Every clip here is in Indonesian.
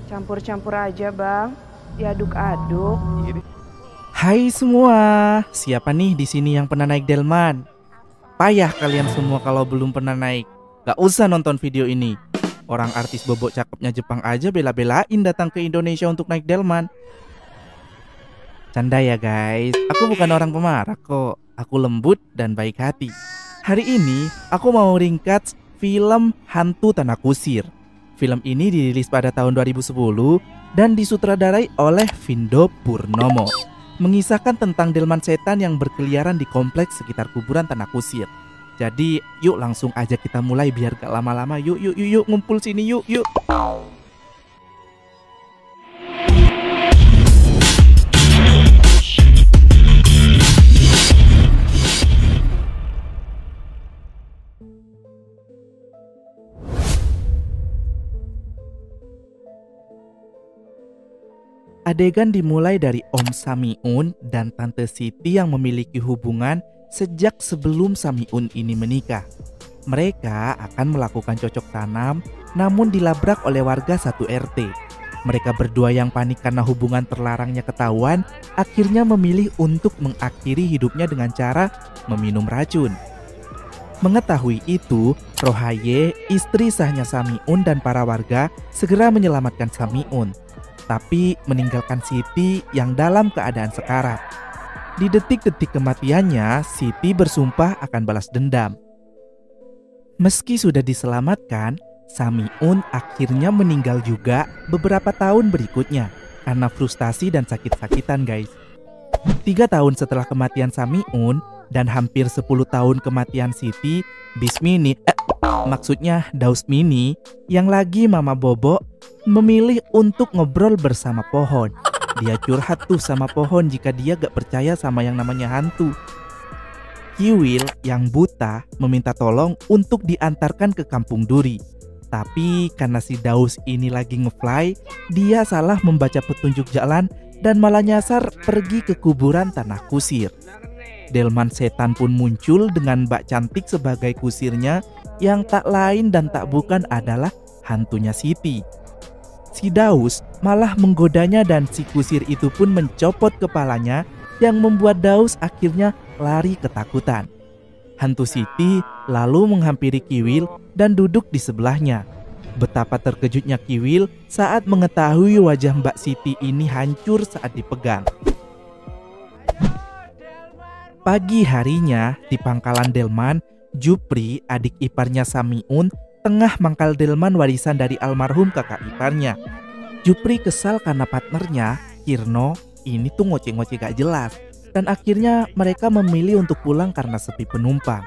Campur-campur aja bang, diaduk-aduk. Hai semua, siapa nih di sini yang pernah naik delman? Payah kalian semua kalau belum pernah naik. Gak usah nonton video ini. Orang artis bobok cakepnya Jepang aja bela-belain datang ke Indonesia untuk naik delman. Canda ya guys, aku bukan orang pemarah kok. Aku lembut dan baik hati. Hari ini aku mau ringkas film Hantu Tanah Kusir. Film ini dirilis pada tahun 2010 dan disutradarai oleh Vindo Purnomo. Mengisahkan tentang delman setan yang berkeliaran di kompleks sekitar kuburan Tanah Kusir. Jadi yuk langsung aja kita mulai biar gak lama-lama. Yuk ngumpul sini yuk. Adegan dimulai dari Om Samiun dan Tante Siti yang memiliki hubungan sejak sebelum Samiun ini menikah. Mereka akan melakukan cocok tanam namun dilabrak oleh warga satu RT. Mereka berdua yang panik karena hubungan terlarangnya ketahuan akhirnya memilih untuk mengakhiri hidupnya dengan cara meminum racun. Mengetahui itu, Rohaye, istri sahnya Samiun dan para warga segera menyelamatkan Samiun, tapi meninggalkan Siti yang dalam keadaan sekarat. Di detik-detik kematiannya, Siti bersumpah akan balas dendam. Meski sudah diselamatkan, Samiun akhirnya meninggal juga beberapa tahun berikutnya karena frustasi dan sakit-sakitan guys. 3 tahun setelah kematian Samiun dan hampir 10 tahun kematian Siti, maksudnya Dausmini yang lagi Mama Bobo memilih untuk ngobrol bersama pohon. Dia curhat tuh sama pohon jika dia gak percaya sama yang namanya hantu. Kiwil yang buta meminta tolong untuk diantarkan ke kampung duri. Tapi karena si Daus ini lagi ngefly, dia salah membaca petunjuk jalan dan malah nyasar pergi ke kuburan Tanah Kusir. Delman setan pun muncul dengan Mbak Cantik sebagai kusirnya yang tak lain dan tak bukan adalah hantunya Siti. Si Daus malah menggodanya dan si kusir itu pun mencopot kepalanya yang membuat Daus akhirnya lari ketakutan. Hantu Siti lalu menghampiri Kiwil dan duduk di sebelahnya. Betapa terkejutnya Kiwil saat mengetahui wajah Mbak Siti ini hancur saat dipegang. Pagi harinya di pangkalan delman, Jupri, adik iparnya Samiun, tengah mangkal delman warisan dari almarhum kakak iparnya. Jupri kesal karena partnernya, Kirno, ini tuh ngoceh-ngoceh gak jelas. Dan akhirnya mereka memilih untuk pulang karena sepi penumpang.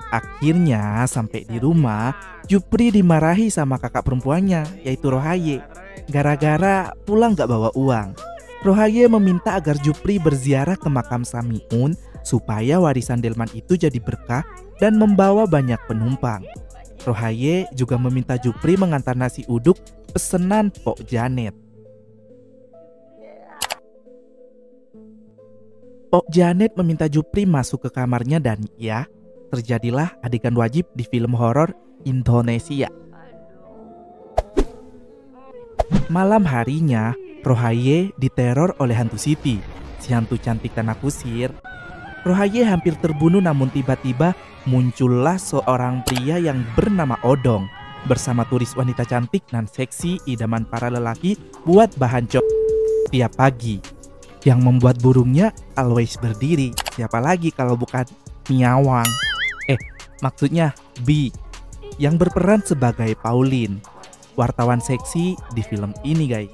Akhirnya sampai di rumah, Jupri dimarahi sama kakak perempuannya, yaitu Rohaye. Gara-gara pulang gak bawa uang. Rohaye meminta agar Jupri berziarah ke makam Samiun supaya warisan delman itu jadi berkah dan membawa banyak penumpang. Rohaye juga meminta Jupri mengantar nasi uduk pesanan Pok Janet. Pok Janet meminta Jupri masuk ke kamarnya dan ya, terjadilah adegan wajib di film horor Indonesia. Malam harinya, Rohaye diteror oleh hantu Siti, si hantu cantik Tanah Kusir. Rohaye hampir terbunuh namun tiba-tiba muncullah seorang pria yang bernama Odong bersama turis wanita cantik dan seksi idaman para lelaki buat bahan cok tiap pagi. Yang membuat burungnya always berdiri. Siapa lagi kalau bukan Miawang? Maksudnya Bi, yang berperan sebagai Pauline, wartawan seksi di film ini guys.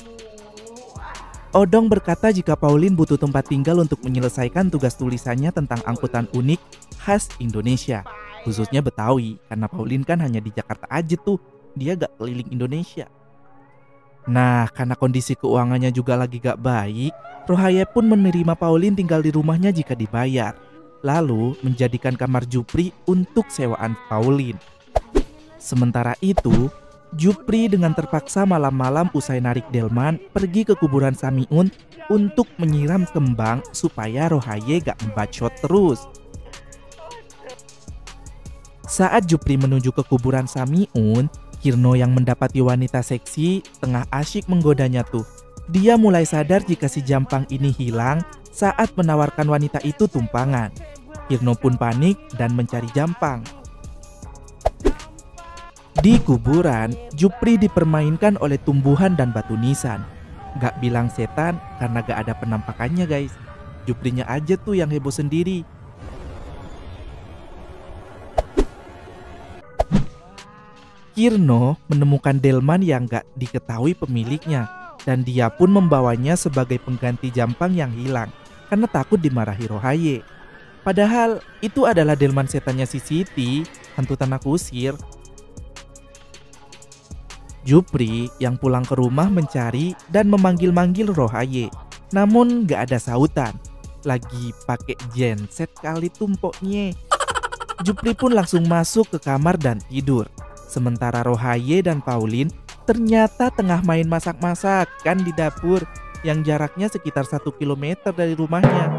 Odong berkata jika Pauline butuh tempat tinggal untuk menyelesaikan tugas tulisannya tentang angkutan unik khas Indonesia, khususnya Betawi, karena Pauline kan hanya di Jakarta aja tuh, dia gak keliling Indonesia. Nah, karena kondisi keuangannya juga lagi gak baik, Rohaye pun menerima Pauline tinggal di rumahnya jika dibayar, lalu menjadikan kamar Jupri untuk sewaan Pauline. Sementara itu, Jupri dengan terpaksa malam-malam usai narik delman pergi ke kuburan Samiun untuk menyiram kembang supaya Rohaye gak membacot terus. Saat Jupri menuju ke kuburan Samiun, Kirno yang mendapati wanita seksi tengah asyik menggodanya tuh. Dia mulai sadar jika si Jampang ini hilang saat menawarkan wanita itu tumpangan. Kirno pun panik dan mencari Jampang. Di kuburan, Jupri dipermainkan oleh tumbuhan dan batu nisan. Gak bilang setan karena gak ada penampakannya guys. Juprinya aja tuh yang heboh sendiri. Kirno menemukan delman yang gak diketahui pemiliknya, dan dia pun membawanya sebagai pengganti Jampang yang hilang karena takut dimarahi Rohaye. Padahal itu adalah delman setannya si Siti, hantu tanah kusir. Jupri yang pulang ke rumah mencari dan memanggil-manggil Rohaye, namun gak ada sautan. Lagi pakai genset kali tumpoknya. Jupri pun langsung masuk ke kamar dan tidur. Sementara Rohaye dan Pauline ternyata tengah main masak-masakan di dapur yang jaraknya sekitar 1 kilometer dari rumahnya.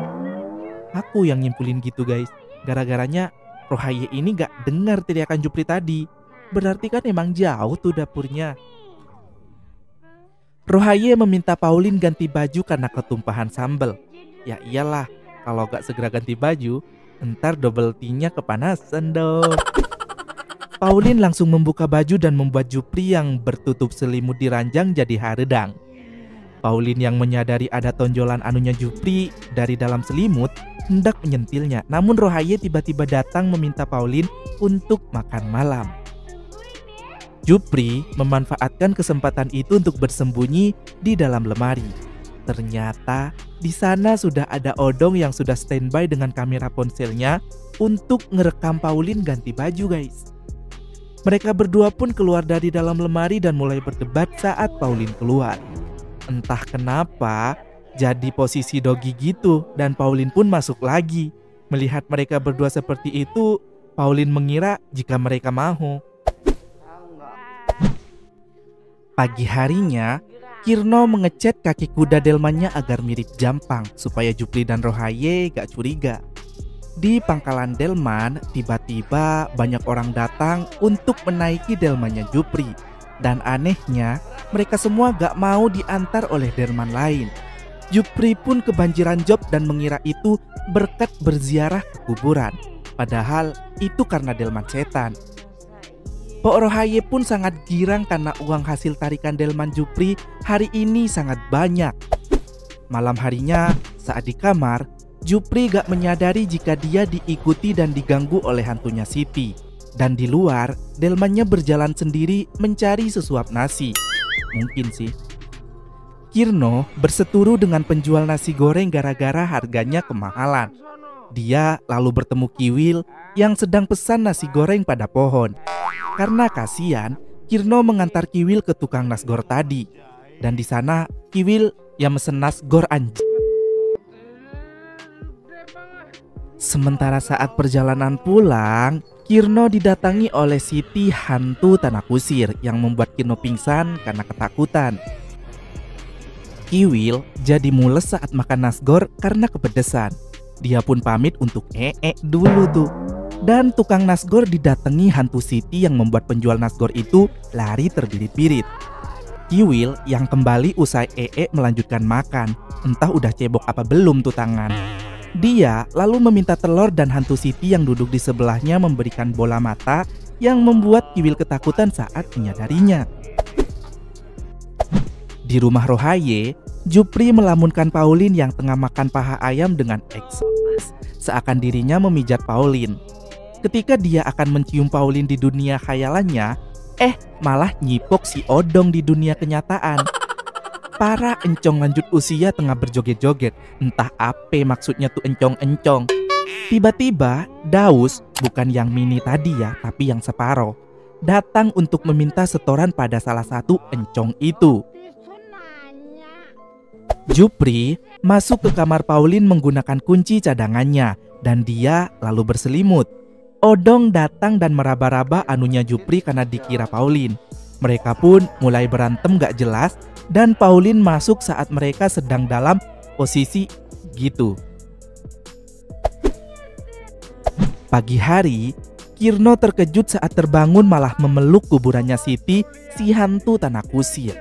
Aku yang nyimpulin gitu guys. Gara-garanya Rohaye ini gak dengar teriakan Jupri tadi. Berarti kan emang jauh tuh dapurnya. Rohaye meminta Pauline ganti baju karena ketumpahan sambal. Ya iyalah, kalau gak segera ganti baju, ntar double T-nya kepanasan dong. Pauline langsung membuka baju dan membuat Jupri yang bertutup selimut di ranjang jadi haredang. Pauline yang menyadari ada tonjolan anunya Jupri dari dalam selimut hendak menyentilnya. Namun Rohaye tiba-tiba datang meminta Pauline untuk makan malam. Jupri memanfaatkan kesempatan itu untuk bersembunyi di dalam lemari. Ternyata di sana sudah ada Odong yang sudah standby dengan kamera ponselnya untuk ngerekam Pauline ganti baju guys. Mereka berdua pun keluar dari dalam lemari dan mulai berdebat saat Pauline keluar. Entah kenapa jadi posisi dogi gitu dan Pauline pun masuk lagi. Melihat mereka berdua seperti itu, Pauline mengira jika mereka mau. Pagi harinya, Kirno mengecat kaki kuda delmannya agar mirip Jampang supaya Jupri dan Rohaye gak curiga. Di pangkalan delman, tiba-tiba banyak orang datang untuk menaiki delmannya Jupri. Dan anehnya, mereka semua gak mau diantar oleh delman lain. Jupri pun kebanjiran job dan mengira itu berkat berziarah ke kuburan. Padahal itu karena delman setan. Pok Rohaye pun sangat girang karena uang hasil tarikan delman Jupri hari ini sangat banyak. Malam harinya, saat di kamar, Jupri gak menyadari jika dia diikuti dan diganggu oleh hantunya Siti. Dan di luar, delmannya berjalan sendiri mencari sesuap nasi. Mungkin sih. Kirno berseteru dengan penjual nasi goreng gara-gara harganya kemahalan. Dia lalu bertemu Kiwil yang sedang pesan nasi goreng pada pohon. Karena kasihan, Kirno mengantar Kiwil ke tukang nasgor tadi. Dan di sana Kiwil yang mesen nasgor anjing. Sementara saat perjalanan pulang, Kirno didatangi oleh Siti hantu tanah kusir yang membuat Kirno pingsan karena ketakutan. Kiwil jadi mules saat makan nasgor karena kepedesan. Dia pun pamit untuk dulu tuh. Dan tukang nasgor didatangi hantu Siti yang membuat penjual nasgor itu lari terbirit-birit. Kiwil yang kembali usai melanjutkan makan. Entah udah cebok apa belum tuh tangan. Dia lalu meminta telur dan hantu Siti yang duduk di sebelahnya memberikan bola mata yang membuat Kiwil ketakutan saat menyadarinya. Di rumah Rohaye, Jupri melamunkan Pauline yang tengah makan paha ayam dengan eksotis, seakan dirinya memijat Pauline. Ketika dia akan mencium Pauline di dunia khayalannya, malah nyipok si Odong di dunia kenyataan. Para encong lanjut usia tengah berjoget-joget. Entah apa maksudnya tuh encong-encong. Tiba-tiba Daus, bukan yang mini tadi ya, tapi yang separoh, datang untuk meminta setoran pada salah satu encong itu. Jupri masuk ke kamar Pauline menggunakan kunci cadangannya. Dan dia lalu berselimut. Odong datang dan meraba-raba anunya Jupri karena dikira Pauline. Mereka pun mulai berantem gak jelas. Dan Pauline masuk saat mereka sedang dalam posisi gitu. Pagi hari, Kirno terkejut saat terbangun malah memeluk kuburannya Siti, si hantu tanah kusir.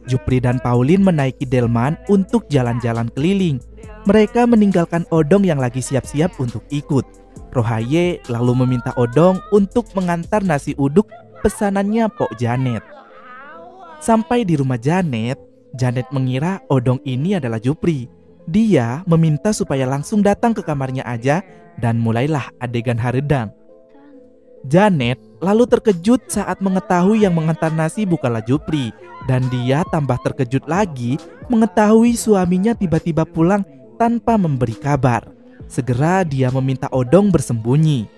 Jupri dan Pauline menaiki delman untuk jalan-jalan keliling. Mereka meninggalkan Odong yang lagi siap-siap untuk ikut. Rohaye lalu meminta Odong untuk mengantar nasi uduk pesanannya Pok Janet. Sampai di rumah Janet, Janet mengira Odong ini adalah Jupri. Dia meminta supaya langsung datang ke kamarnya aja dan mulailah adegan haredang. Janet lalu terkejut saat mengetahui yang mengantar nasi bukanlah Jupri, dan dia tambah terkejut lagi mengetahui suaminya tiba-tiba pulang tanpa memberi kabar. Segera dia meminta Odong bersembunyi.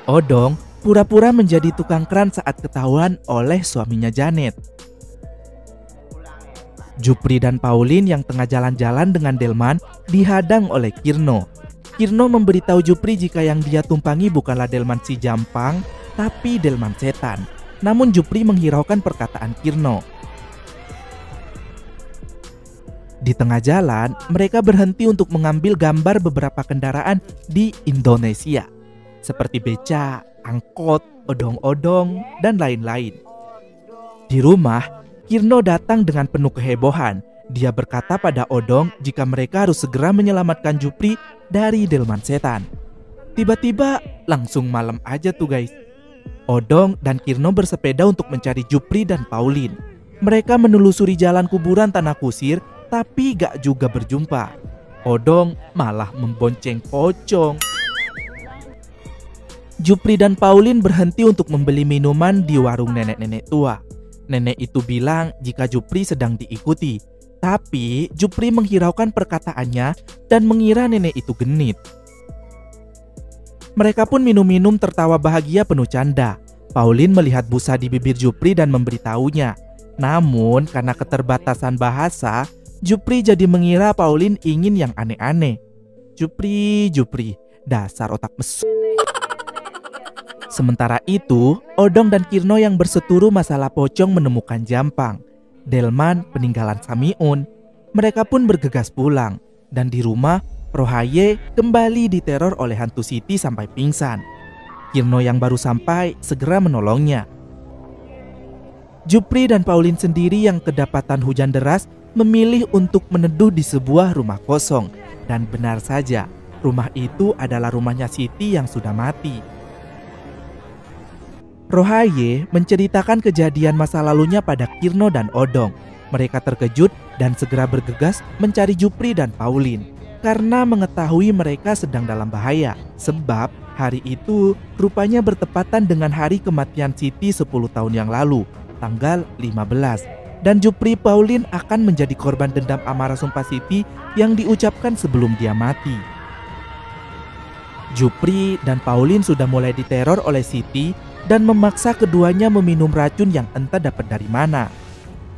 Odong pura-pura menjadi tukang keran saat ketahuan oleh suaminya Janet. Jupri dan Pauline yang tengah jalan-jalan dengan delman dihadang oleh Kirno. Kirno memberitahu Jupri jika yang dia tumpangi bukanlah delman si Jampang, tapi delman setan. Namun Jupri menghiraukan perkataan Kirno. Di tengah jalan, mereka berhenti untuk mengambil gambar beberapa kendaraan di Indonesia, seperti beca, angkot, odong-odong, dan lain-lain. Di rumah, Kirno datang dengan penuh kehebohan. Dia berkata pada Odong jika mereka harus segera menyelamatkan Jupri dari delman setan. Tiba-tiba langsung malam aja tuh guys. Odong dan Kirno bersepeda untuk mencari Jupri dan Pauline. Mereka menelusuri jalan kuburan tanah kusir, tapi gak juga berjumpa. Odong malah membonceng pocong. Jupri dan Pauline berhenti untuk membeli minuman di warung nenek-nenek tua. Nenek itu bilang jika Jupri sedang diikuti. Tapi Jupri menghiraukan perkataannya dan mengira nenek itu genit. Mereka pun minum-minum tertawa bahagia penuh canda. Pauline melihat busa di bibir Jupri dan memberitahunya. Namun karena keterbatasan bahasa, Jupri jadi mengira Pauline ingin yang aneh-aneh. Jupri, dasar otak mesum. Sementara itu, Odong dan Kirno yang berseturu masalah pocong menemukan Jampang, delman peninggalan Samiun. Mereka pun bergegas pulang, dan di rumah Rohaye kembali diteror oleh hantu Siti sampai pingsan. Kirno yang baru sampai segera menolongnya. Jupri dan Pauline sendiri yang kedapatan hujan deras memilih untuk meneduh di sebuah rumah kosong. Dan benar saja, rumah itu adalah rumahnya Siti yang sudah mati. Rohaye menceritakan kejadian masa lalunya pada Kirno dan Odong. Mereka terkejut dan segera bergegas mencari Jupri dan Pauline karena mengetahui mereka sedang dalam bahaya. Sebab hari itu rupanya bertepatan dengan hari kematian Siti 10 tahun yang lalu, tanggal 15. Dan Jupri Pauline akan menjadi korban dendam amarah sumpah Siti yang diucapkan sebelum dia mati. Jupri dan Pauline sudah mulai diteror oleh Siti dan memaksa keduanya meminum racun yang entah dapat dari mana.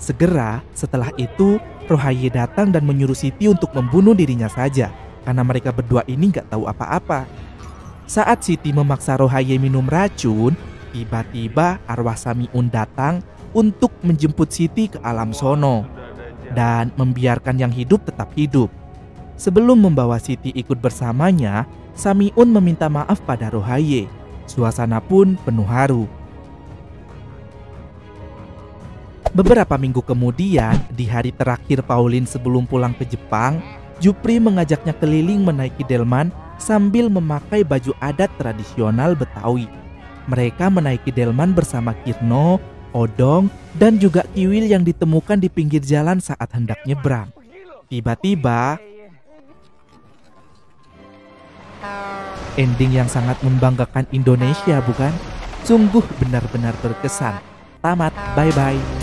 Segera setelah itu, Rohaye datang dan menyuruh Siti untuk membunuh dirinya saja, karena mereka berdua ini gak tahu apa-apa. Saat Siti memaksa Rohaye minum racun, tiba-tiba arwah Samiun datang untuk menjemput Siti ke alam sono dan membiarkan yang hidup tetap hidup. Sebelum membawa Siti ikut bersamanya, Samiun meminta maaf pada Rohaye. Suasana pun penuh haru. Beberapa minggu kemudian, di hari terakhir Pauline sebelum pulang ke Jepang, Jupri mengajaknya keliling menaiki delman sambil memakai baju adat tradisional Betawi. Mereka menaiki delman bersama Kirno, Odong, dan juga Kiwil yang ditemukan di pinggir jalan saat hendak nyebrang. Tiba-tiba, ending yang sangat membanggakan Indonesia, bukan? Sungguh benar-benar berkesan. Tamat, bye-bye.